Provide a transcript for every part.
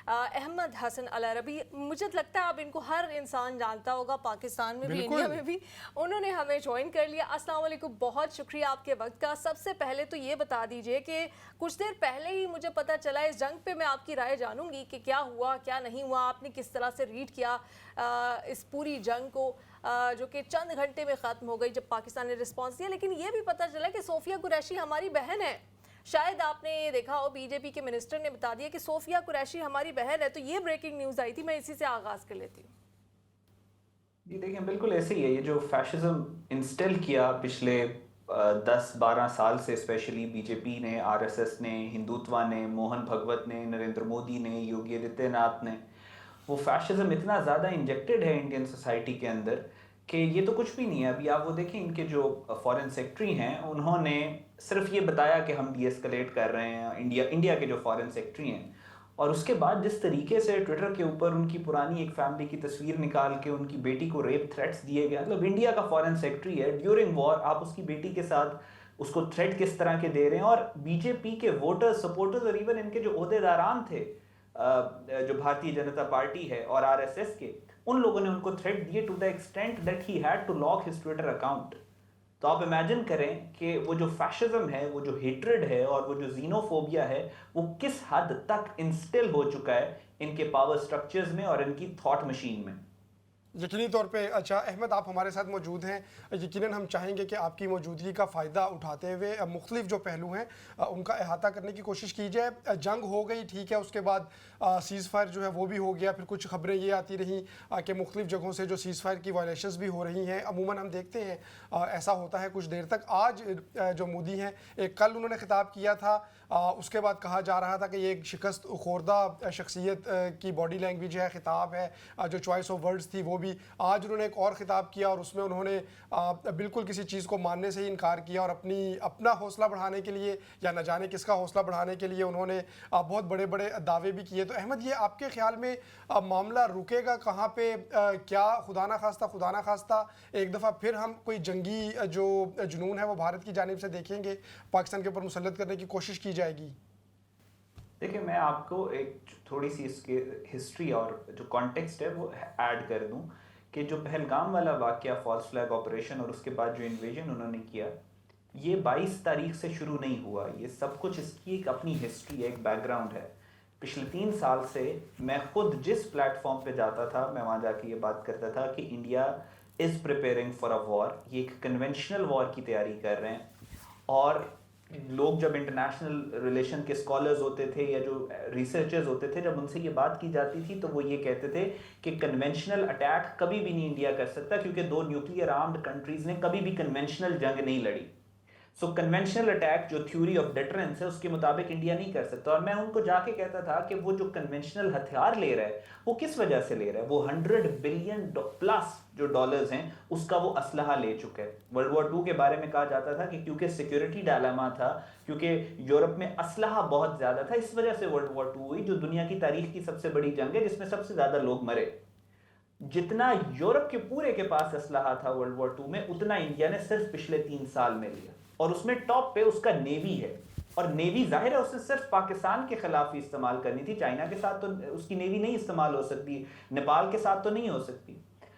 अहमद हसन अल अरबी, मुझे तो लगता है अब इनको हर इंसान जानता होगा, पाकिस्तान में भी, इंडिया में भी। उन्होंने हमें ज्वाइन कर लिया। अस्सलाम वालेकुम, बहुत शुक्रिया आपके वक्त का। सबसे पहले तो ये बता दीजिए कि कुछ देर पहले ही मुझे पता चला, इस जंग पे मैं आपकी राय जानूंगी कि क्या हुआ क्या नहीं हुआ, आपने किस तरह से रीड किया इस पूरी जंग को, जो कि चंद घंटे में ख़त्म हो गई जब पाकिस्तान ने रिस्पॉन्स दिया। लेकिन ये भी पता चला कि सोफिया कुरैशी हमारी बहन है। शायद आपने ये देखा हो, बीजेपी के मिनिस्टर ने बता दिया कि सोफिया कुरैशी हमारी बहन है। तो ये ब्रेकिंग न्यूज़ आई थी, मैं इसी से आगाज़ कर लेती हूँ। जी देखिए, बिल्कुल ऐसे ही है। ये जो फैशिज्म इंस्टिल किया पिछले 10-12 साल से, स्पेशली बीजेपी ने, आरएसएस ने, हिंदुत्व ने, मोहन भगवत ने, नरेंद्र मोदी ने, योगी आदित्यनाथ ने, वो फैशिज्म इतना ज़्यादा इंजेक्टेड है इंडियन सोसाइटी के अंदर कि ये तो कुछ भी नहीं है। अभी आप वो देखें, इनके जो फॉरेन सेक्रेटरी हैं, उन्होंने सिर्फ ये बताया कि हम डी एस्केलेट कर रहे हैं, इंडिया के जो फॉरेन सेक्रेटरी हैं। और उसके बाद जिस तरीके से ट्विटर के ऊपर उनकी पुरानी एक फैमिली की तस्वीर निकाल के उनकी बेटी को रेप थ्रेट्स दिए गए, मतलब इंडिया का फॉरेन सेक्रेटरी है, ड्यूरिंग वॉर आप उसकी बेटी के साथ उसको थ्रेट किस तरह के दे रहे हैं। और बीजेपी के वोटर्स, सपोर्टर्स और इवन इनके जो ओहदेदारान थे, जो भारतीय जनता पार्टी है और आरएसएस के, उन लोगों ने उनको थ्रेट दिए to the extent that he had to lock his Twitter account. तो आप इमेजिन करें कि वो जो फैशिज्म है, वो जो हेट्रेड है और वो जो जीनोफोबिया है, वो किस हद तक इंस्टिल हो चुका है इनके पावर स्ट्रक्चर्स में और इनकी थॉट मशीन में। यकीनी तौर पे। अच्छा अहमद, आप हमारे साथ मौजूद हैं। यकीनन हम चाहेंगे कि आपकी मौजूदगी का फ़ायदा उठाते हुए मुख्तलिफ जो पहलू हैं उनका अहाता करने की कोशिश की जाए। जंग हो गई, ठीक है, उसके बाद सीज़ फायर जो है वो भी हो गया। फिर कुछ खबरें ये आती रहीं कि मुख्तलिफ जगहों से जो सीज़ फायर की वायलेशंस भी हो रही हैं। अमूमन हम देखते हैं ऐसा होता है कुछ देर तक। आज जो मोदी हैं, एक कल उन्होंने खिताब किया था, उसके बाद कहा जा रहा था कि ये एक शिकस्त खुर्दा शख्सियत की बॉडी लैंग्वेज है, खिताब है, जो चॉइस ऑफ वर्ड्स थी वो भी। आज उन्होंने एक और खिताब किया और उसमें उन्होंने बिल्कुल किसी चीज़ को मानने से ही इनकार किया और अपना हौसला बढ़ाने के लिए या न जाने किसका हौसला बढ़ाने के लिए उन्होंने बहुत बड़े बड़े दावे भी किए। तो अहमद, ये आपके ख्याल में मामला रुकेगा कहाँ पे? क्या खुदा ना खास्ता एक दफ़ा फिर हम कोई जंगी जो जुनून है वो भारत की जानिब से देखेंगे, पाकिस्तान के ऊपर मुसल्लत करने की कोशिश की जाएगी? देखिए, मैं आपको एक थोड़ी सी इसके हिस्ट्री और जो कॉन्टेक्स्ट है वो ऐड कर दूं कि जो पहलगाम वाला वाकया, फॉल्स फ्लैग ऑपरेशन और उसके बाद जो इन्वेजन उन्होंने किया, ये 22 तारीख से शुरू नहीं हुआ। ये सब कुछ, इसकी एक अपनी हिस्ट्री है, एक बैकग्राउंड है। पिछले 3 साल से मैं खुद जिस प्लेटफॉर्म पे जाता था, मैं वहाँ जाके ये बात करता था कि India is preparing for a war, ये एक कन्वेंशनल वॉर की तैयारी कर रहे हैं। और लोग, जब इंटरनेशनल रिलेशन के स्कॉलर्स होते थे या जो रिसर्चर्स होते थे, जब उनसे ये बात की जाती थी तो वो ये कहते थे कि कन्वेंशनल अटैक कभी भी नहीं इंडिया कर सकता, क्योंकि 2 न्यूक्लियर आर्म्ड कंट्रीज ने कभी भी कन्वेंशनल जंग नहीं लड़ी। सो कन्वेंशनल अटैक, जो थ्योरी ऑफ डिटरेंस है, उसके मुताबिक इंडिया नहीं कर सकता। और मैं उनको जाके कहता था कि वो जो कन्वेंशनल हथियार ले रहा है वो किस वजह से ले रहा है। वो 100 बिलियन प्लस जो डॉलर्स हैं उसका वो असलहा ले चुका है। वर्ल्ड वॉर 2 के बारे में कहा जाता था कि क्योंकि सिक्योरिटी डायलेमा था, क्योंकि यूरोप में असलहा बहुत ज्यादा था, इस वजह से वर्ल्ड वॉर 2 हुई, जो दुनिया की तारीख की सबसे बड़ी जंग है जिसमें सबसे ज्यादा लोग मरे। जितना यूरोप के पूरे के पास असलहा था वर्ल्ड वॉर 2 में, उतना इंडिया ने सिर्फ पिछले 3 साल में लिया। और उसमें टॉप पे उसका नेवी है। और नेवी जाहिर है उसने सिर्फ पाकिस्तान के खिलाफ ही इस्तेमाल करनी थी, चाइना के साथ तो उसकी नेवी नहीं इस्तेमाल हो सकती, नेपाल के साथ तो नहीं हो सकती।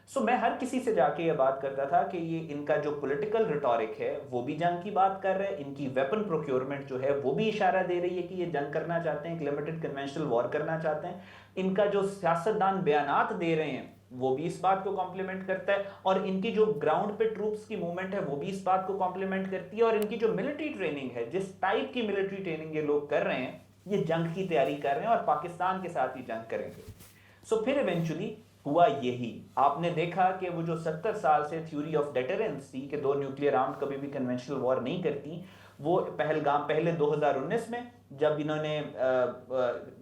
सो मैं हर किसी से जाके ये बात करता था कि ये इनका जो पॉलिटिकल रिटोरिक है वो भी जंग की बात कर रहे हैं, इनकी वेपन प्रोक्योरमेंट जो है वो भी इशारा दे रही है कि ये जंग करना चाहते हैं, एक लिमिटेड कन्वेंशनल वॉर करना चाहते हैं। इनका जो सियासतदान बयानात दे रहे हैं वो भी इस बात को कॉम्प्लीमेंट करता है, और इनकी जो ग्राउंड पे ट्रूप्स की मूवमेंट है वो भी इस बात को कॉम्प्लीमेंट करती है। और इनकी जो मिलिट्री ट्रेनिंग है, जिस टाइप की मिलिट्री ट्रेनिंग ये लोग कर रहे हैं, ये जंग की तैयारी कर रहे हैं और पाकिस्तान के साथ ही जंग करेंगे। सो फिर इवेंचुअली हुआ यही, आपने देखा कि वो जो 70 साल से थ्योरी ऑफ डेटरेंस थी कि 2 न्यूक्लियर आर्म कभी भी कन्वेंशनल वॉर नहीं करती, वो पहलगाम पहले 2019 में जब इन्होंने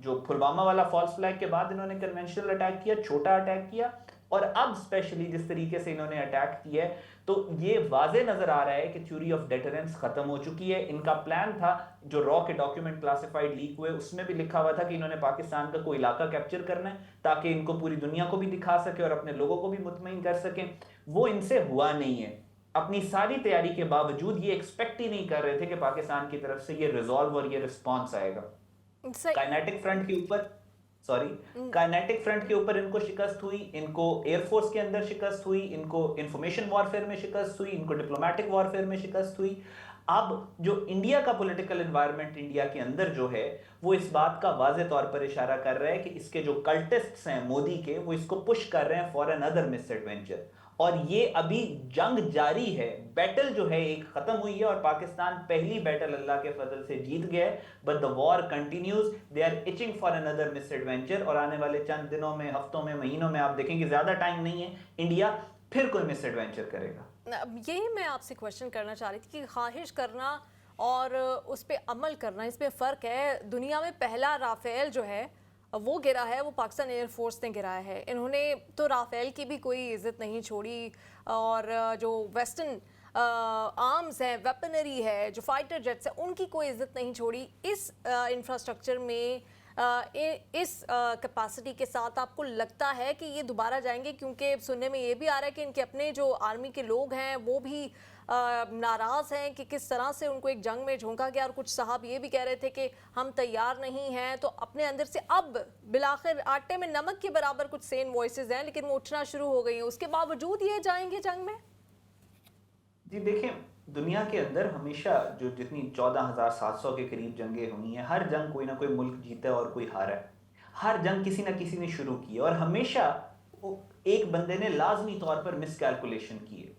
जो पुलवामा वाला फॉल्स फ्लैग के बाद इन्होंने कन्वेंशनल अटैक किया, छोटा अटैक किया, और अब स्पेशली जिस तरीके से इन्होंने अटैक किया है, तो ये वाजे नजर आ रहा है कि थ्योरी ऑफ डेटरेंस खत्म हो चुकी है। इनका प्लान था, जो रॉ के डॉक्यूमेंट क्लासिफाइड लीक हुए उसमें भी लिखा हुआ था कि इन्होंने पाकिस्तान का कोई इलाका कैप्चर करना है ताकि इनको पूरी दुनिया को भी दिखा सके और अपने लोगों को भी मुतमईन कर सके। वो इनसे हुआ नहीं है। अपनी सारी तैयारी के बावजूद ये एक्सपेक्ट ही नहीं कर रहे थे कि पाकिस्तान की तरफ से ये रिजॉल्व और ये रिस्पॉन्स आएगा। काइनेटिक फ्रंट के ऊपर सॉरी, काइनेटिक फ्रंट के ऊपर इनको शिकस्त हुई, इनको एयरफोर्स के अंदर शिकस्त हुई, इनको इंफॉर्मेशन वॉरफेयर में शिकस्त हुई, इनको डिप्लोमेटिक वॉरफेयर में शिकस्त हुई। अब जो इंडिया का पॉलिटिकल एनवायरनमेंट इंडिया के अंदर जो है वो इस बात का वाज़े तौर पर इशारा कर रहा है कि इसके जो कल्टिस्ट्स हैं मोदी के, वो इसको पुश कर रहे हैं फॉर अनदर मिस एडवेंचर। और ये अभी जंग जारी है, बैटल जो है एक खत्म हुई है और पाकिस्तान पहली बैटल अल्लाह के फजल से जीत गया है, but the war continues, they are itching for another misadventure. और आने वाले चंद दिनों में, हफ्तों में, महीनों में आप देखेंगे ज्यादा टाइम नहीं है, इंडिया फिर कोई मिस एडवेंचर करेगा। यही मैं आपसे क्वेश्चन करना चाह रही थी कि ख्वाहिश करना और उस पर अमल करना, इसमें फ़र्क है। दुनिया में पहला राफेल जो है वो गिरा है, वो पाकिस्तान एयरफोर्स ने गिराया है। इन्होंने तो राफेल की भी कोई इज़्ज़त नहीं छोड़ी, और जो वेस्टर्न आर्म्स हैं, वेपनरी है, जो फाइटर जेट्स हैं, उनकी कोई इज़्ज़त नहीं छोड़ी। इस इंफ्रास्ट्रक्चर में इस कैपेसिटी के साथ आपको लगता है कि ये दोबारा जाएंगे? क्योंकि सुनने में ये भी आ रहा है कि इनके अपने जो आर्मी के लोग हैं वो भी नाराज़ हैं कि किस तरह से उनको एक जंग में झोंका गया, और कुछ साहब ये भी कह रहे थे कि हम तैयार नहीं हैं। तो अपने अंदर से अब बिलाखिर आटे में नमक के बराबर कुछ सेन वॉइसेस हैं, लेकिन वो उठना शुरू हो गई हैं, उसके बावजूद ये जाएंगे जंग में? जी देखें, दुनिया के अंदर हमेशा जो जितनी 14,700 के करीब जंगें हुई हैं, हर जंग कोई ना कोई मुल्क जीता है और कोई हारा है। हर जंग किसी ना किसी ने शुरू की है और हमेशा एक बंदे ने लाजमी तौर पर मिसकैलकुलेशन की है।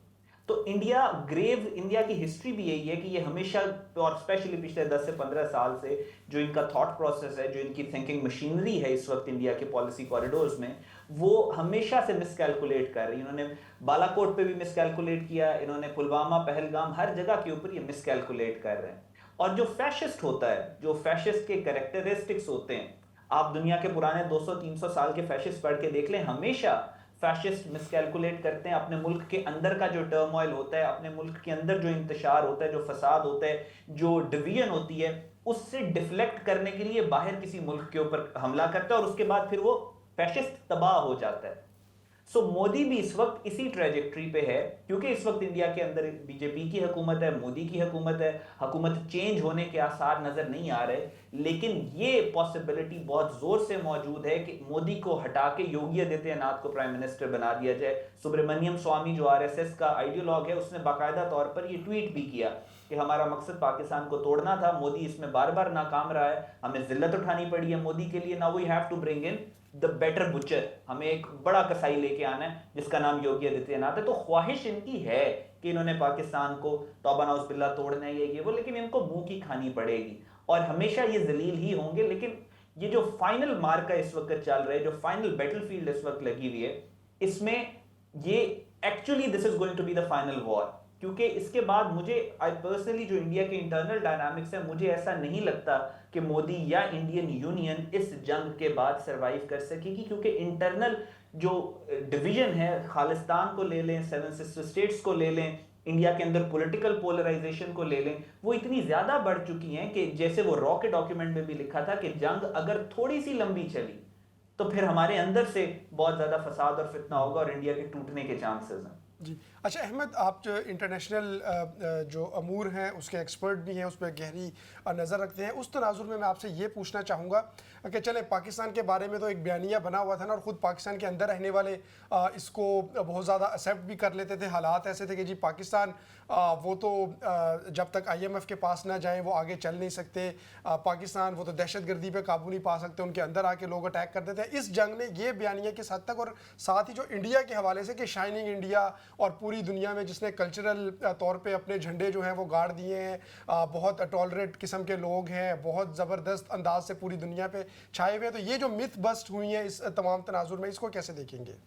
तो इंडिया की हिस्ट्री भी यही है कि ये हमेशा, और स्पेशली पिछले 10 से 15 साल से जो इनका थॉट प्रोसेस है, जो इनकी थिंकिंग मशीनरी है इस वक्त इंडिया के पॉलिसी कॉरिडोर्स में, वो हमेशा से मिसकैलकुलेट कर रही है। इन्होंने बालाकोट पे भी मिसकैलकुलेट किया, इन्होंने पुलवामा, पहलगाम, हर जगह के ऊपर ये मिसकैलकुलेट कर रहे हैं। और जो फैशिस्ट होता है, जो फैशिस्ट के कैरेक्टरिस्टिक्स होते हैं, आप दुनिया के पुराने 200-300 साल के फैशिस्ट पढ़ के देख लें, हमेशा फैशिस्ट मिसकैलकुलेट करते हैं। अपने मुल्क के अंदर का जो टर्मोइल होता है, अपने मुल्क के अंदर जो इंतशार होता है, जो फसाद होता है, जो डिवीजन होती है, उससे डिफ्लेक्ट करने के लिए बाहर किसी मुल्क के ऊपर हमला करता है और उसके बाद फिर वो फैशिस्ट तबाह हो जाता है। सो मोदी भी इस वक्त इसी ट्रेजेक्ट्री पे है, क्योंकि इस वक्त इंडिया के अंदर बीजेपी की हुकूमत है, मोदी की हुकूमत है, हुकूमत चेंज होने के आसार नजर नहीं आ रहे, लेकिन ये पॉसिबिलिटी बहुत जोर से मौजूद है कि मोदी को हटा के योगी आदित्यनाथ को प्राइम मिनिस्टर बना दिया जाए। सुब्रमण्यम स्वामी जो आरएसएस का आइडियोलॉग है, उसने बाकायदा तौर पर ये ट्वीट भी किया कि हमारा मकसद पाकिस्तान को तोड़ना था, मोदी इसमें बार बार नाकाम रहा है, हमें जिल्लत उठानी पड़ी है मोदी के लिए। Now we have to bring in the better butcher, हमें एक बड़ा कसाई लेके आना है जिसका नाम योगी आदित्यनाथ है। तो ख्वाहिश इनकी है कि इन्होंने पाकिस्तान को तौबा नौज़ बिल्लाह तोड़ना है, ये वो, लेकिन इनको मुंह की खानी पड़ेगी और हमेशा ये जलील ही होंगे। लेकिन ये जो फाइनल मार्का इस वक्त चल रहा है, जो फाइनल बैटलफील्ड इस वक्त लगी हुई है, इसमें ये actually this is going to be the final war. क्योंकि इसके बाद मुझे पर्सनली जो इंडिया के इंटरनल डायनामिक्स है, मुझे ऐसा नहीं लगता कि मोदी या इंडियन यूनियन इस जंग के बाद सरवाइव कर सकेगी, क्योंकि इंटरनल जो डिवीजन है, खालिस्तान को ले लें, 7 सिस्टर स्टेट्स को ले लें, इंडिया के अंदर पॉलिटिकल पोलराइजेशन को ले लें, वो इतनी ज्यादा बढ़ चुकी हैं कि जैसे वो रॉ के डॉक्यूमेंट में भी लिखा था कि जंग अगर थोड़ी सी लंबी चली तो फिर हमारे अंदर से बहुत ज्यादा फसाद और फितना होगा और इंडिया के टूटने के चांसेस हैं। जी अच्छा अहमद, आप जो इंटरनेशनल जो अमूर हैं उसके एक्सपर्ट भी हैं, उस पर गहरी नज़र रखते हैं। उस तनाजुर में मैं आपसे ये पूछना चाहूँगा कि चले पाकिस्तान के बारे में तो एक बयानिया बना हुआ था ना, और ख़ुद पाकिस्तान के अंदर रहने वाले इसको बहुत ज़्यादा एक्सेप्ट भी कर लेते थे। हालात ऐसे थे कि जी पाकिस्तान वो तो जब तक IMF के पास ना जाएँ वो आगे चल नहीं सकते, पाकिस्तान वो तो दहशतगर्दी पे काबू नहीं पा सकते, उनके अंदर आके लोग अटैक कर देते हैं। इस जंग ने ये बयानिया किस हद तक, और साथ ही जो इंडिया के हवाले से कि शाइनिंग इंडिया और पूरी दुनिया में जिसने कल्चरल तौर पे अपने झंडे जो हैं वो गाड़ दिए हैं, बहुत टॉलरेट किस्म के लोग हैं, बहुत ज़बरदस्त अंदाज से पूरी दुनिया पे छाए हुए हैं, तो ये जो मिथ बस्ट हुई हैं इस तमाम तनाजुर में, इसको कैसे देखेंगे?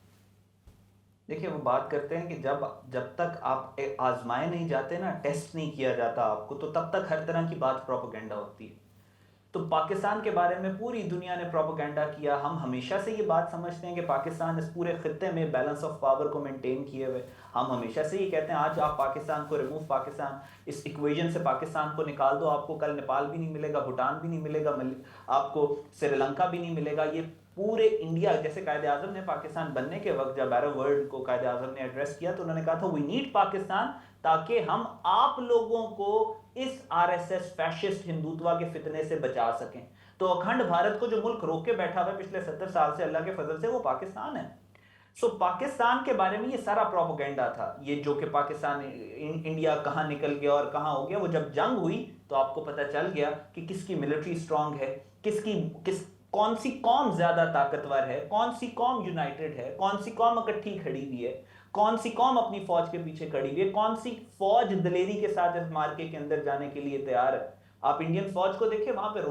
देखिए, वो बात करते हैं कि जब तक आप आजमाए नहीं जाते ना, टेस्ट नहीं किया जाता आपको, तो तब तक हर तरह की बात प्रोपेगेंडा होती है। तो पाकिस्तान के बारे में पूरी दुनिया ने प्रोपेगेंडा किया। हम हमेशा से ये बात समझते हैं कि पाकिस्तान इस पूरे खित्ते में बैलेंस ऑफ पावर को मेंटेन किए हुए, हम हमेशा से ये कहते हैं आज आप पाकिस्तान को रिमूव, पाकिस्तान इस इक्वेशन से पाकिस्तान को निकाल दो, आपको कल नेपाल भी नहीं मिलेगा, भूटान भी नहीं मिलेगा, आपको श्रीलंका भी नहीं मिलेगा। ये पूरे इंडिया, जैसे कायदे आजम ने पाकिस्तान बनने के वक्त जब अरब वर्ल्ड को कायदे आजम ने एड्रेस किया तो उन्होंने कहा था वी नीड पाकिस्तान, ताकि हम आप लोगों को इस RSS फैशिस्ट हिंदुत्व के फितने से बचा सकें। तो अखंड भारत को जो मुल्क रोक के बैठा हुआ है पिछले 70 साल से अल्लाह के फजल से, वो पाकिस्तान है। सो पाकिस्तान के बारे में ये सारा प्रोपेगेंडा था, ये जो कि पाकिस्तान इंडिया कहाँ निकल गया और कहाँ हो गया। वो जब जंग हुई तो आपको पता चल गया कि किसकी मिलिट्री स्ट्रांग है, कौन सी कौम ज्यादा ताकतवर है, कौन सी कौम यूनाइटेड है, कौन सी कौम इकट्ठी खड़ी हुई है, कौन सी कौम अपनी फौज के पीछे खड़ी हुई है, कौन सी फौज दलेरी के साथ इस मार्के के अंदर जाने के लिए तैयार है। आप इंडियन फौज को देखिए, वहां पे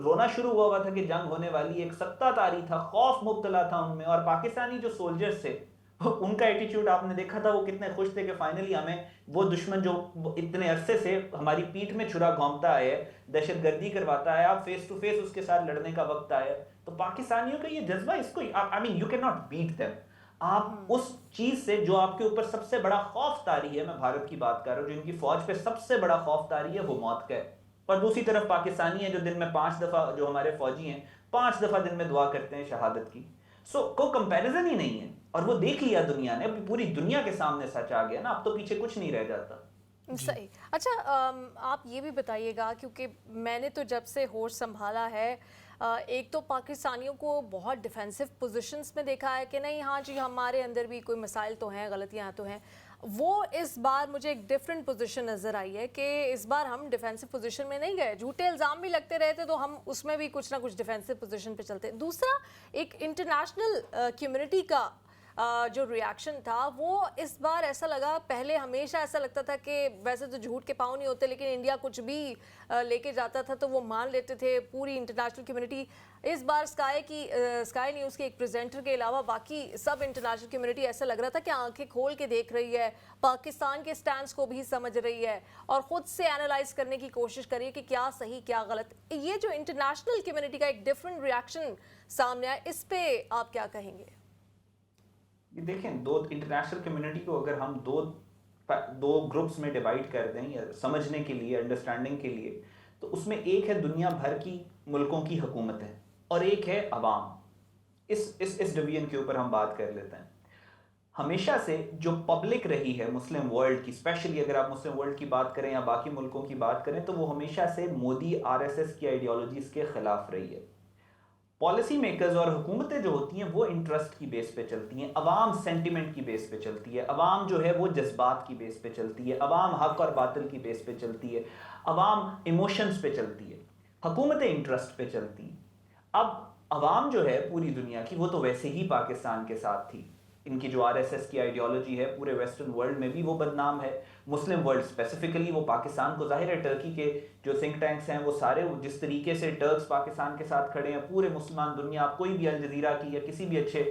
रोना शुरू हुआ था कि जंग होने वाली, एक सत्ताधारी था, खौफ मुब्तला था उनमें, और पाकिस्तानी जो सोल्जर्स थे उनका एटीट्यूड आपने देखा था, वो कितने खुश थे कि फाइनली हमें वो दुश्मन जो इतने अरसे से हमारी पीठ में छुरा घोंपता है, दहशतगर्दी करवाता है, आप फेस टू फेस उसके साथ लड़ने का वक्त आया। तो पाकिस्तानियों का ये जज्बा, इसको I mean you can not beat them. आप उस चीज से जो आपके ऊपर सबसे बड़ा खौफ तारी है, मैं भारत की बात कर रहा हूँ, जो इनकी फौज पे सबसे बड़ा खौफ तारी है, वो मौत का है। और दूसरी तरफ पाकिस्तानी है जो दिन में 5 दफा, जो हमारे फौजी हैं 5 दफा दिन में दुआ करते हैं शहादत की। सो कोई कंपैरिजन ही नहीं है, और वो देख लिया दुनिया ने, पूरी दुनिया के सामने सच आ गया ना, अब तो पीछे कुछ नहीं रह जाता। सही। अच्छा, आप ये भी बताइएगा, क्योंकि मैंने तो जब से होश संभाला है, एक तो पाकिस्तानियों को बहुत डिफेंसिव पोजीशंस में देखा है कि नहीं, हाँ जी हमारे अंदर भी कोई मसाइल तो हैं, गलतियाँ तो हैं। वो इस बार मुझे एक डिफरेंट पोजीशन नज़र आई है कि इस बार हम डिफेंसिव पोजीशन में नहीं गए, झूठे इल्ज़ाम भी लगते रहते तो हम उसमें भी कुछ ना कुछ डिफेंसिव पोजीशन पे चलते। दूसरा, एक इंटरनेशनल कम्युनिटी का जो रिएक्शन था, वो इस बार ऐसा लगा, पहले हमेशा ऐसा लगता था कि वैसे तो झूठ के पाँव नहीं होते, लेकिन इंडिया कुछ भी लेके जाता था तो वो मान लेते थे पूरी इंटरनेशनल कम्युनिटी। इस बार स्काई न्यूज़ के एक प्रेजेंटर के अलावा बाकी सब इंटरनेशनल कम्युनिटी ऐसा लग रहा था कि आंखें खोल के देख रही है, पाकिस्तान के स्टैंड्स को भी समझ रही है और ख़ुद से एनालाइज करने की कोशिश कर रही है कि क्या सही क्या गलत। ये जो इंटरनेशनल कम्युनिटी का एक डिफरेंट रिएक्शन सामने आया, इस पर आप क्या कहेंगे? ये देखें, दो इंटरनेशनल कम्युनिटी को अगर हम दो ग्रुप्स में डिवाइड कर दें या समझने के लिए, अंडरस्टैंडिंग के लिए, तो उसमें एक है दुनिया भर की मुल्कों की हुकूमतें और एक है अवाम। इस डिवीजन के ऊपर हम बात कर लेते हैं। हमेशा से जो पब्लिक रही है मुस्लिम वर्ल्ड की, स्पेशली अगर आप मुस्लिम वर्ल्ड की बात करें या बाकी मुल्कों की बात करें, तो वो हमेशा से मोदी आरएसएस की आइडियोलॉजीज के खिलाफ रही है। पॉलिसी मेकर्स और हुकूमतें जो होती हैं वो इंटरेस्ट की बेस पे चलती हैं, अवाम सेंटिमेंट की बेस पे चलती है, अवाम जो है वो जज्बात की बेस पे चलती है, अवाम हक और बातिल की बेस पे चलती है, अवाम इमोशंस पे चलती है, हुकूमतें इंटरेस्ट पे चलती हैं। अब अवाम जो है पूरी दुनिया की, वो तो वैसे ही पाकिस्तान के साथ थी। इनकी जो आरएसएस की आइडियोलॉजी है पूरे वेस्टर्न वर्ल्ड में भी वो बदनाम है, मुस्लिम वर्ल्ड स्पेसिफिकली वो पाकिस्तान को, जाहिर है टर्की के जो थिंक टैंक्स हैं वो सारे जिस तरीके से टर्क्स पाकिस्तान के साथ खड़े हैं, पूरे मुसलमान दुनिया, आप कोई भी अल जजीरा की या किसी भी अच्छे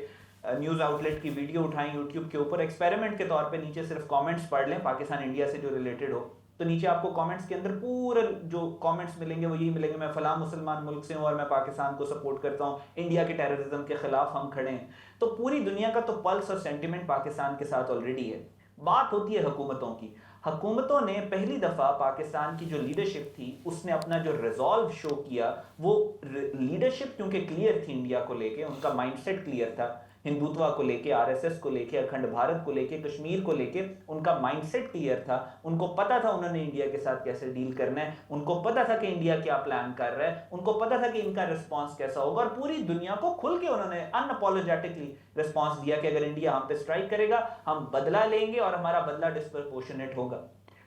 न्यूज़ आउटलेट की वीडियो उठाएं यूट्यूब के ऊपर, एक्सपेरिमेंट के तौर पे नीचे सिर्फ कमेंट्स पढ़ लें पाकिस्तान इंडिया से जो रिलेटेड हो, तो नीचे आपको कमेंट्स के अंदर पूरे जो कमेंट्स मिलेंगे वो यही मिलेंगे, मैं फलां मुसलमान मुल्क से हूँ और मैं पाकिस्तान को सपोर्ट करता हूँ, इंडिया के टेररिज्म के खिलाफ हम खड़े हैं। तो पूरी दुनिया का तो पल्स और सेंटिमेंट पाकिस्तान के साथ ऑलरेडी है। बात होती है हुकूमतों की। हुकूमतों ने पहली दफ़ा पाकिस्तान की जो लीडरशिप थी उसने अपना जो रिजॉल्व शो किया, वो लीडरशिप क्योंकि क्लियर थी इंडिया को लेके, उनका माइंडसेट क्लियर था, हिंदुत्व को लेके, आरएसएस को लेके, अखंड भारत को लेके, कश्मीर को लेके उनका माइंडसेट क्लियर था। उनको पता था उन्होंने इंडिया के साथ कैसे डील करना है, उनको पता था कि इंडिया क्या प्लान कर रहा है, उनको पता था कि इनका रिस्पांस कैसा होगा, और पूरी दुनिया को खुल के उन्होंने अनअपोलोजेटिकली रिस्पांस दिया कि अगर इंडिया हम पे स्ट्राइक करेगा हम बदला लेंगे और हमारा बदला डिस्प्रपोर्शनेट होगा।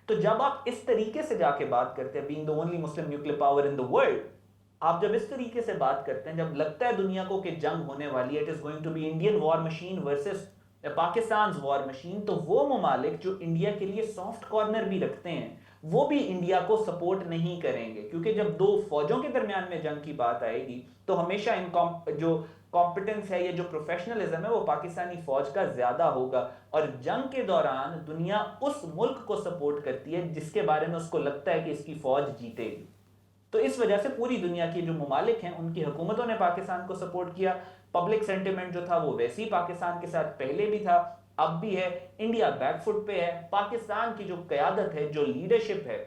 तो जब आप इस तरीके से जाके बात करते हैं, being the only Muslim nuclear power in the world, आप जब इस तरीके से बात करते हैं, जब लगता है दुनिया को कि जंग होने वाली है, it is going to be Indian war machine versus Pakistan war machine, तो वो ममालिक जो इंडिया के लिए सॉफ्ट कॉर्नर भी रखते हैं वो भी इंडिया को सपोर्ट नहीं करेंगे, क्योंकि जब दो फौजों के दरमियान में जंग की बात आएगी तो हमेशा जो कॉम्पिटेंस है, ये जो प्रोफेशनलिज्म है, वो पाकिस्तानी फौज का ज्यादा होगा, और जंग के दौरान दुनिया उस मुल्क को सपोर्ट करती है जिसके बारे में उसको लगता है कि इसकी फौज जीतेगी। तो इस वजह से पूरी दुनिया के जो ममालिक हैं उनकी हुकूमतों ने पाकिस्तान को सपोर्ट किया। पब्लिक सेंटिमेंट जो था वो वैसे ही पाकिस्तान के साथ पहले भी था, अब भी है। इंडिया बैकफुट पे है। पाकिस्तान की जो क़यादत है, जो लीडरशिप है,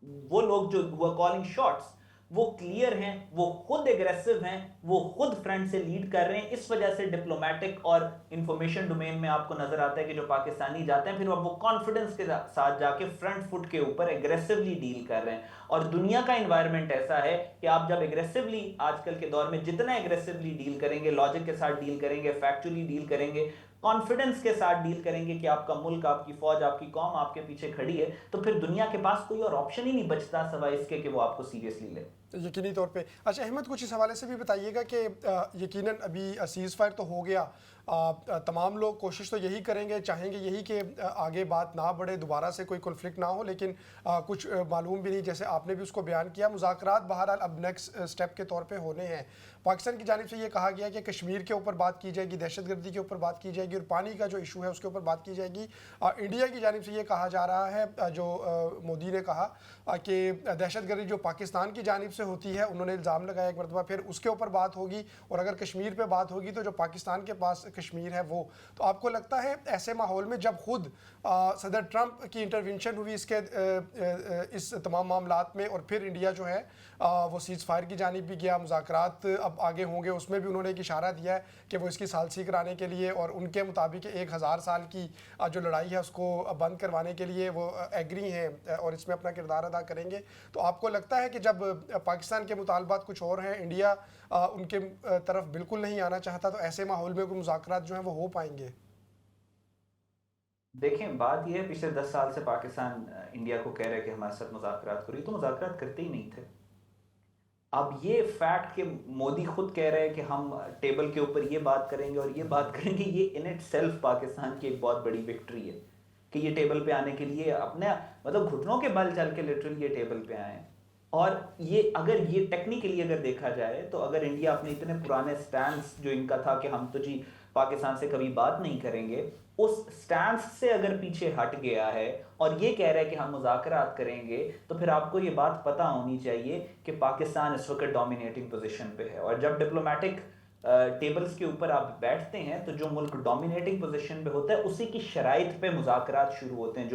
वो लोग जो कॉलिंग शॉट्स, वो क्लियर हैं, वो खुद एग्रेसिव हैं, वो खुद फ्रंट से लीड कर रहे हैं। इस वजह से डिप्लोमेटिक और इंफॉर्मेशन डोमेन में आपको नजर आता है कि जो पाकिस्तानी जाते हैं फिर अब वो कॉन्फिडेंस के साथ जाके फ्रंट फुट के ऊपर एग्रेसिवली डील कर रहे हैं। और दुनिया का इन्वायरमेंट ऐसा है कि आप जब एग्रेसिवली, आजकल के दौर में जितना एग्रेसिवली डील करेंगे, लॉजिक के साथ डील करेंगे, फैक्चुअली डील करेंगे, कॉन्फिडेंस के साथ डील करेंगे कि आपका मुल्क, आपकी फौज, आपकी कौम आपके पीछे खड़ी है, तो फिर दुनिया के पास कोई और ऑप्शन ही नहीं बचता सवाए इसके कि वो आपको सीरियसली ले। यकीनी तौर पे। अच्छा अहमद, कुछ इस हवाले से भी बताइएगा कि यकीनन अभी सीज़ फायर तो हो गया, तमाम लोग कोशिश तो यही करेंगे, चाहेंगे यही कि आगे बात ना बढ़े, दोबारा से कोई कॉन्फ्लिक्ट ना हो, लेकिन कुछ मालूम भी नहीं, जैसे आपने भी उसको बयान किया, मुज़ाकरात बहरहाल अब नेक्स्ट स्टेप के तौर पे होने हैं। पाकिस्तान की जानिब से ये कहा गया कि कश्मीर के ऊपर बात की जाएगी, दहशतगर्दी के ऊपर बात की जाएगी और पानी का जो इशू है उसके ऊपर बात की जाएगी। इंडिया की जानिब से ये कहा जा रहा है, जो मोदी ने कहा कि दहशतगर्दी जो पाकिस्तान की जानिब से होती है, उन्होंने इल्ज़ाम लगाया एक मरतबा, फिर उसके ऊपर बात होगी, और अगर कश्मीर पे बात होगी तो जो पाकिस्तान के पास कश्मीर है वो। तो आपको लगता है ऐसे माहौल में जब खुद सदर ट्रंप की इंटरवेंशन हुई इस तमाम मामलात में, और फिर इंडिया जो है वो सीज़ फायर की जानिब भी गया, मुज़ाकरात अब आगे होंगे, उसमें भी उन्होंने एक इशारा दिया है कि वो इसकी सालसी कराने के लिए और उनके मुताबिक 1000 साल की जो लड़ाई है उसको बंद करवाने के लिए वो एग्री हैं और इसमें अपना किरदार अदा करेंगे। तो आपको लगता है कि जब पाकिस्तान के मुतालबात कुछ और हैं, इंडिया उनके तरफ बिल्कुल नहीं आना चाहता, तो ऐसे माहौल में मुज़ाकरात जो हैं वो हो पाएंगे? देखें, बात यह है, पिछले 10 साल से पाकिस्तान इंडिया को कह रहा है कि हमारे साथ मुज़ाकरात करिए, तो मुज़ाकरात करते ही नहीं थे। अब ये फैक्ट कि मोदी खुद कह रहे हैं कि हम टेबल के ऊपर ये बात करेंगे और ये बात करेंगे, ये इन इट सेल्फ पाकिस्तान की एक बहुत बड़ी विक्ट्री है कि ये टेबल पे आने के लिए अपने मतलब घुटनों के बल चल के लिटरली ये टेबल पे आए हैं। और ये अगर ये टेक्निकली अगर देखा जाए तो अगर इंडिया अपने इतने पुराने स्टैंड्स जो इनका था कि हम तो जी पाकिस्तान से कभी बात नहीं करेंगे, उस स्टैंड से अगर पीछे हट गया है और ये कह रहा है कि हम मुज़ाकरात करेंगे, तो फिर आपको ये बात पता होनी चाहिए कि पाकिस्तान इस वक्त डोमिनेटिंग पोजीशन पे है। और जब डिप्लोमेटिक टेबल्स के ऊपर आप बैठते हैं तो जो मुल्क डोमिनेटिंग पोजीशन पे होता है उसी की शराइत पे मुज़ाकरात शुरू होते हैं।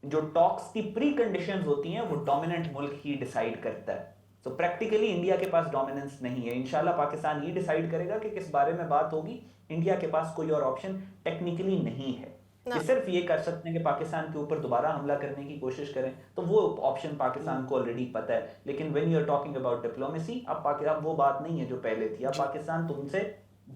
जो टॉक्स की प्री कंडीशंस होती हैं वो डोमिनेंट मुल्क ही डिसाइड करता है। तो प्रैक्टिकली इंडिया के पास डोमिनेंस नहीं है। इंशाल्लाह पाकिस्तान ये डिसाइड करेगा कि किस बारे में बात होगी। इंडिया के पास कोई और ऑप्शन टेक्निकली नहीं है। ये सिर्फ ये कर सकते हैं कि पाकिस्तान के ऊपर दोबारा हमला करने की कोशिश करें, तो वो ऑप्शन पाकिस्तान को ऑलरेडी पता है। लेकिन when you are talking about diplomacy, अब वो बात नहीं है जो पहले थी। अब पाकिस्तान तुमसे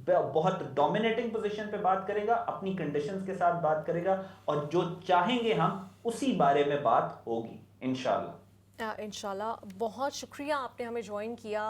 बहुत डोमिनेटिंग पोजीशन पे बात करेगा, अपनी कंडीशंस के साथ बात करेगा, और जो चाहेंगे हम उसी बारे में बात होगी इंशाल्लाह। इंशाल्लाह। बहुत शुक्रिया, आपने हमें ज्वाइन किया।